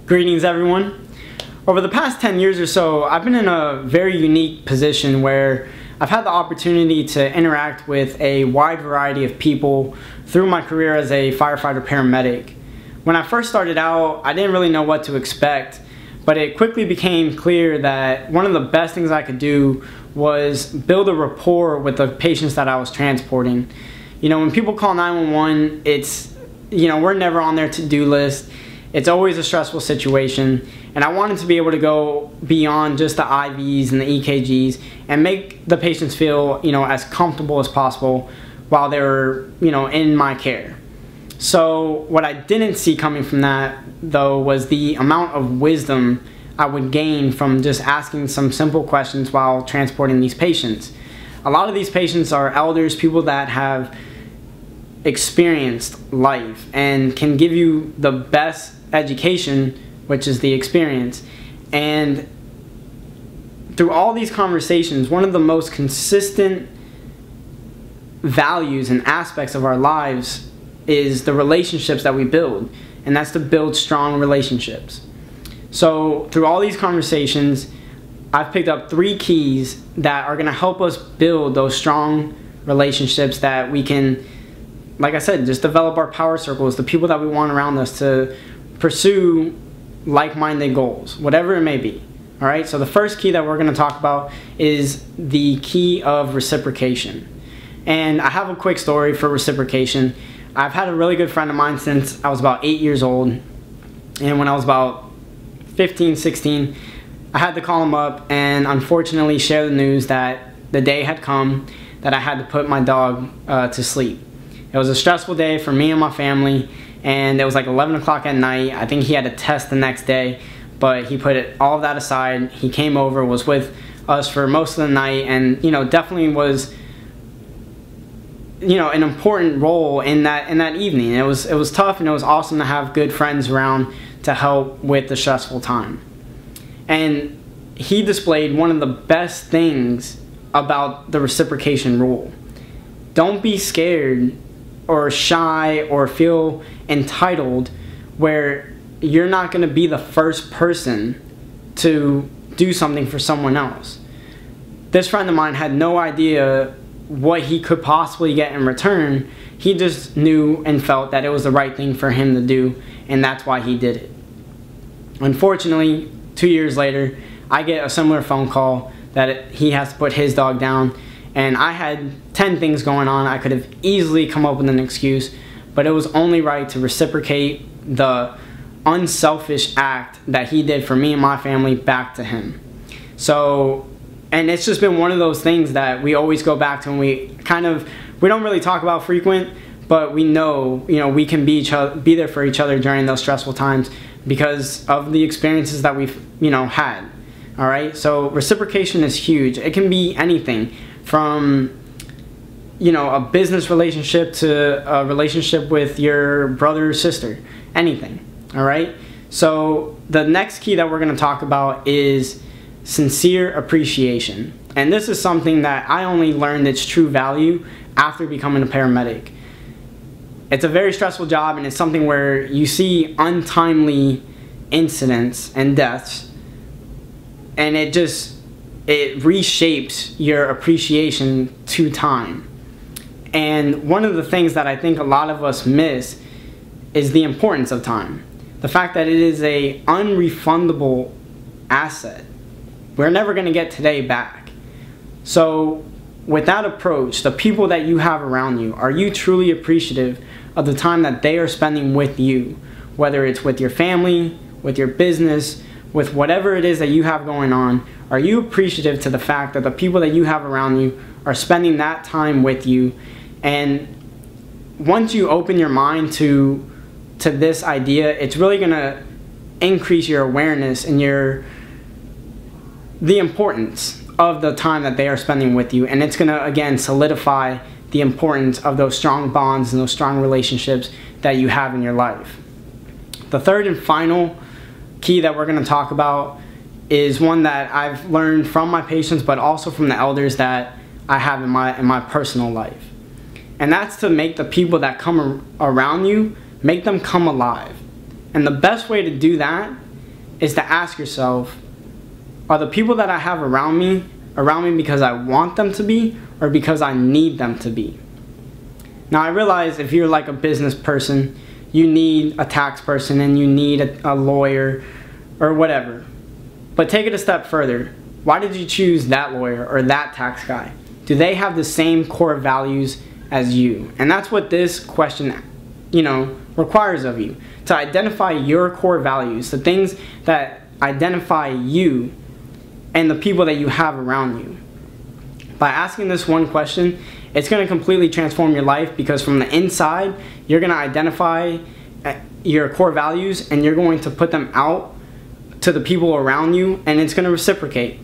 Greetings everyone. Over the past 10 years or so, I've been in a very unique position where I've had the opportunity to interact with a wide variety of people through my career as a firefighter paramedic. When I first started out, I didn't really know what to expect, but it quickly became clear that one of the best things I could do was build a rapport with the patients that I was transporting. You know, when people call 911, it's, we're never on their to-do list. It's always a stressful situation, and I wanted to be able to go beyond just the IVs and the EKGs and make the patients feel, as comfortable as possible while they were, in my care. So what I didn't see coming from that, though, was the amount of wisdom I would gain from just asking some simple questions while transporting these patients. A lot of these patients are elders, people that have experienced life and can give you the best education, which is the experience. And through all these conversations, one of the most consistent values and aspects of our lives is the relationships that we build, and that's to build strong relationships. So through all these conversations, I've picked up 3 keys that are going to help us build those strong relationships that we can, like I said, just develop our power circles, the people that we want around us to pursue like-minded goals, whatever it may be. All right, so the first key that we're going to talk about is the key of reciprocation. And I have a quick story for reciprocation. I've had a really good friend of mine since I was about 8 years old, and when I was about 15, 16, I had to call him up and unfortunately share the news that the day had come that I had to put my dog to sleep. It was a stressful day for me and my family, and it was like 11 o'clock at night. I think he had a test the next day, but he put all of that aside. He came over, was with us for most of the night, and definitely was an important role in that evening. It was tough, and it was awesome to have good friends around to help with the stressful time. And he displayed one of the best things about the reciprocation rule. Don't be scared or shy or feel entitled where you're not going to be the first person to do something for someone else. This friend of mine had no idea what he could possibly get in return. He just knew and felt that it was the right thing for him to do, and that's why he did it. Unfortunately, 2 years later, I get a similar phone call that he has to put his dog down, and I had 10 things going on. I could have easily come up with an excuse, but it was only right to reciprocate the unselfish act that he did for me and my family back to him. So, and it's just been one of those things that we always go back to, and we don't really talk about frequent, but we know, we can be there for each other during those stressful times because of the experiences that we've, had. All right, so reciprocation is huge. It can be anything from, a business relationship to a relationship with your brother or sister, anything. All right, so the next key that we're going to talk about is sincere appreciation. And this is something that I only learned its true value after becoming a paramedic. It's a very stressful job, and it's something where you see untimely incidents and deaths, and it reshapes your appreciation to time. And one of the things that I think a lot of us miss is the importance of time. The fact that it is a unrefundable asset. We're never going to get today back. So with that approach, the people that you have around you, are you truly appreciative of the time that they are spending with you? Whether it's with your family, with your business, with whatever it is that you have going on, are you appreciative to the fact that the people that you have around you are spending that time with you? And once you open your mind to this idea, it's really going to increase your awareness and the importance of the time that they are spending with you, and it's going to again solidify the importance of those strong bonds and those strong relationships that you have in your life. The third and final key that we're going to talk about is one that I've learned from my patients, but also from the elders that I have in my personal life. And that's to make the people that come around you, make them come alive. And the best way to do that is to ask yourself, are the people that I have around me because I want them to be or because I need them to be? Now, I realize if you're like a business person, you need a tax person and you need a lawyer or whatever. But take it a step further. Why did you choose that lawyer or that tax guy? Do they have the same core values as you? And that's what this question, requires of you. To identify your core values, the things that identify you and the people that you have around you. By asking this one question, it's going to completely transform your life, because from the inside, you're going to identify your core values and you're going to put them out to the people around you, and it's going to reciprocate.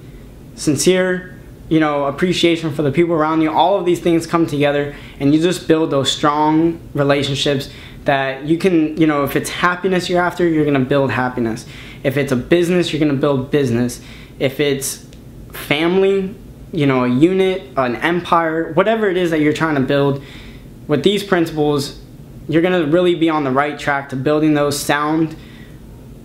Sincere, appreciation for the people around you. All of these things come together and you just build those strong relationships that you can, if it's happiness you're after, you're going to build happiness. If it's a business, you're going to build business. If it's family, a unit, an empire, whatever it is that you're trying to build, with these principles, you're going to really be on the right track to building those sound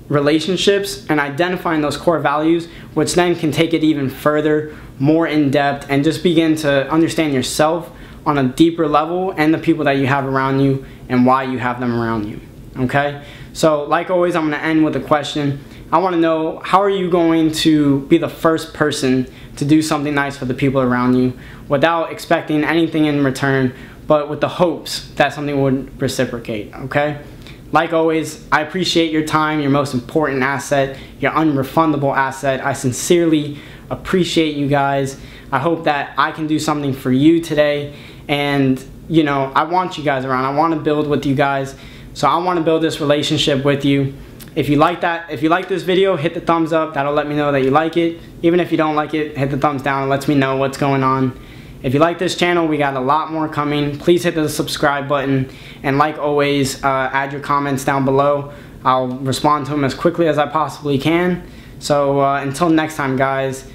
relationships and identifying those core values, which then can take it even further, more in depth, and just begin to understand yourself on a deeper level and the people that you have around you and why you have them around you. Okay? So like always, I'm going to end with a question. I want to know, how are you going to be the first person to do something nice for the people around you without expecting anything in return, but with the hopes that something would reciprocate? Okay? Like always, I appreciate your time, your most important asset, your unrefundable asset. I sincerely appreciate you guys. I hope that I can do something for you today. And, I want you guys around. I want to build with you guys. So I want to build this relationship with you. If you like this video, hit the thumbs up. That'll let me know that you like it. Even if you don't like it, hit the thumbs down. It lets me know what's going on. If you like this channel, we got a lot more coming. Please hit the subscribe button. And like always, add your comments down below. I'll respond to them as quickly as I possibly can. So until next time, guys,